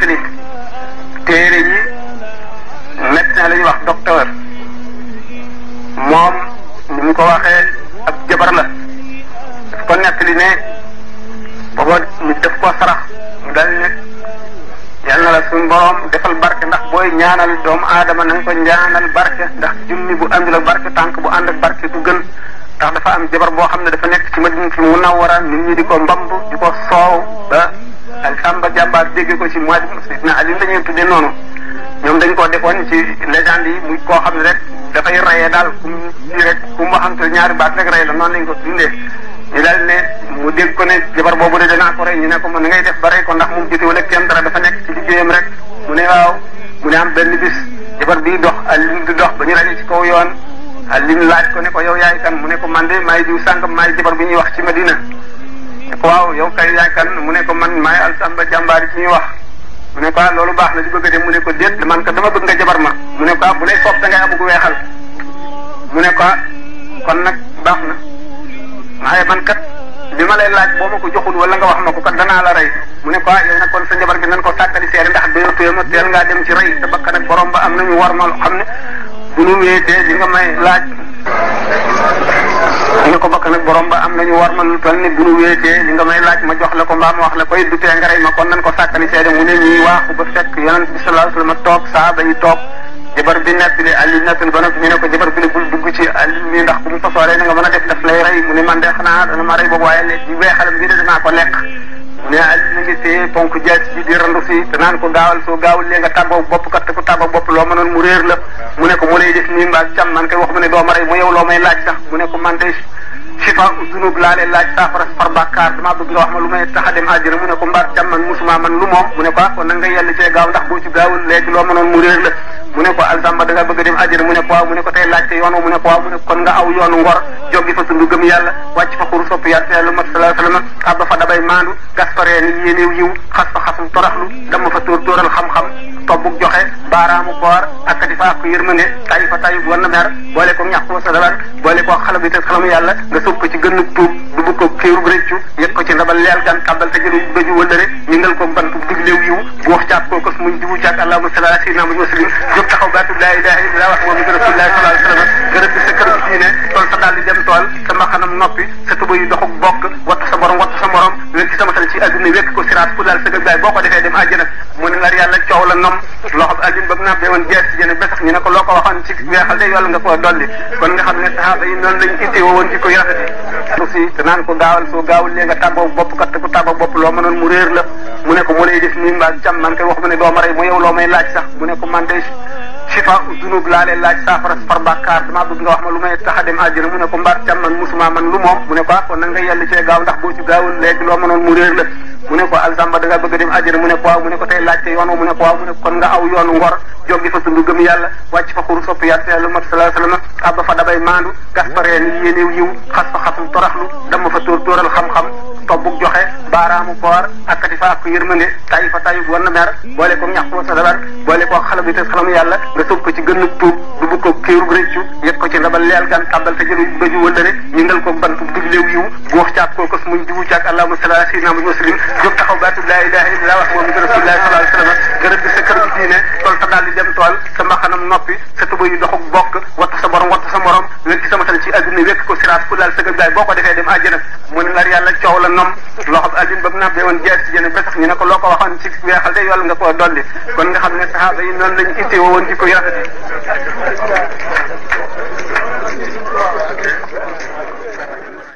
nettali téere yi médecin la ñuy wax docteur moom ni mu ko waxee ab jabar la daf ko nettali ne booba nit daf koo sarax mu dal ne yàlla na la suñu borom defal barke ndax booy ñaanal doomu aadama na nga ko ñaanal barke ndax junni bu àndul ak barke tànk bu ànd ak barke du gën ndax dafa am jabar boo xam ne dafa nekk ci Madinatul Munawwara nit ñi di ko mbamb di ko soow ba Samba Jàmbaar dégg ko ci mois de Sidna Ali dañuy tuddee noonu ñoom dañ koo defoon ci légende yi muy koo xam ne rek dafay rayee daal ku mu waxante ñaari baat rek rey la noonu lañ ko dundee ñu daal ne mu dégg ko ne jabar boobu de danaa ko rey ñu ne ko ni ngay def ba rey ko ndax moom jotewul ak kenn dara dafa nekk ci liggéeyam rek mu ne waaw mu ne am benn bis jabar bii dox Alioune di dox ba ñu rajee ci kaw yoon Alioune laaj ko ne ko yow yaay kan mu ne ko man de maay diw sàngam maay jabar bi ñuy wax ci Madina ne ko waaw yow kay yaay kan mu ne ko man maay Alsamba Jàmbaar ci ñuy wax mu ne ko loolu baax na di bëgg a dem mu ne ko déet man ko dama bëgg nga jabar ma mu ne ko bu lay soob da ngay amu gu weexal mu ne ko kon nag baax na waaye man kat li ma lay laaj boo ma ko joxul wala nga wax ma ko kat danaa la rey mu ne ko yow nag kon sa jabar gi nan ko sàkkali seere ndax doyoo teel ngaa dem ci rey te bakkan ak borom ba am nañu war ma xam ne bu nu wéetee di nga may laaj ne ko bakkan ak borom ba am nañu war ma lu toll ni bu nu wéetee di nga may laaj ma jox la ko mbaa ma wax la koy du tee nga rey ma kon nan ko sàkkali seere mu ne ñuy waaxu ba fekk yonent bi sallallahu alayhi wasallam toog saaba yi toog jabar bi nettali Aliou nettali ba nag ñu ne ko jabar bi ne bul dugg ci Aliou mi ndax bu mu fasooree na nga mën a def daf lay rey mu ne man de xanaa dana ma rey boobu waaye léegi weexalam bi de danaa ko lekk mu ne Aliou na ngi téye ponk jaas bi di randu si te naan ko gaawal soo gaawul lee nga tàggoo bopp kat te ku tàggoo bopp loo mënoon mu réer la mu ne ko mu lay def nii mbaa cam man koy wax mu ne doo ma rey mu yow loo may laaj sax mu ne ko man de shifa zunub laa leen laaj saafara far bàkkaar damaa bëgg nga wax ma lu may tax a dem àjjana mu ne ko mbaat cam man musuma man lu moom mu ne ko kon nag nga yell cee gaaw ndax boo ci gaawul léegi loo mënoon mu réer la mu ne ko Alsamba da nga bëgg a dem àjjana mu ne ko waaw mu ne ko tey laajte yoon mu ne ko waaw mu ne kon nga aw yoonu ngor joggi fa tund gëm yàlla wàcc fa xuru sopp yàlla lu mat sallallahu alayhi wasallam abba fa dabay maandu gas fa reen yéenéew yiw xas fa xasum toraxlu dama fa tóoral xam-xam tobbuk joxe baaraamu koor akkati fa ak yërmande tayi fa tayi wan na mer boole ko ñàkk sa dalan boole ko xala bi te xalamu yàlla nga sóob ko ci gënnug tuub du bu ko kéerub réccu yëg ko ci ndabal leel gan kàbbal te jëlu bëju wëllëre ñingal ko bantu digleew yiw bu wax caat koo kos muñ diwu caat allahumma salli ala sayyidina Muhammad muslim jóg taxaw baatu laa ilaha illallah wax moom rasulullah sallallahu alayhi wasallam gërëb bi sa kër bi diine tool sa daal di dem tool sa mbaxanam noppi sa tuba yu doxuk bokk wattu sa borom wattu sa morom wékk ci sama sal ci adduna wékk ko siraat fu daal sa gëggaay boo ko defee dem àjjana mu ne lar yàlla coow la nom loxob aljun ba mu nabbee woon jees ci jëne besax ñu ne ko loo ko waxoon ci weexal de yool nga koo dolli kon nga xam ne sahaaba yi noonu lañ ittee woon ci ko rafet aussi te naan ko gaawal soo gaawul lee nga tàggoo bopp kat te ku tàggoo bopp loo mënoon mu réer la mu ne ko mu lay def nii mbaa cam man koy wax mu ne doo ma rey mu yow loo may laaj sax mu ne ko man de shifa zunub laa leen laaj saafara far bàkkaar damaa bëgg nga wax ma lu may tax a dem àjjana mu ne ko mbaat cam man musuma man lu moom mu ne ko kon nag nga yell cee gaaw ndax boo ci gaawul léegi loo mënoon mu réer la mu ne ko Alsamba da nga bëgg a dem àjjana mu ne ko waaw mu ne ko tey laajte yoon mu ne ko waaw mu ne kon nga aw yoonu ngor joggi fa tund gëm yàlla wàcc fa xuru sopp yàlla lu mat sallallahu alayhi wasallam abba fa dabay maandu gas fa reen yéenéew yiw xas fa xasum toraxlu dama fa tóoral xam-xam tobbuk joxe baaraamu koor akkati fa ak yërmande tayi fa tayi wan na mer boole ko ñàkk sa dabar boole ko xala bi te xalamu yàlla nga sóob ko ci gënn tuub du bu ko kéerub réccu yëg ko ci ndabal leel gan kàbbal te jëlu bëju wëllëre ñingal ko bantu digleew yiw bu wax caat koo kos muñ diwu caat allahumma salli ala sayyidina Muhammad muslim jóg taxaw baatu laa ilaha illallah wax moom rasulullah sallallahu alayhi wasallam gërëb bi sa kër bi diine tool sa daal di dem tool sa mbaxanam noppi sa tuba yu doxuk bokk wattu sa borom wattu sa morom wékk ci sama sal ci adduna wékk ko siraat fu daal sa gëggaay boo ko defee dem àjjana mu ne lar yàlla coow la nom loxob aljun ba mu nabbee woon jees ci jëne besax ñu ne ko loo ko waxoon ci weexal de yool nga koo dolli kon nga xam ne sahaaba yi noonu lañ ittee woon ci ko rafet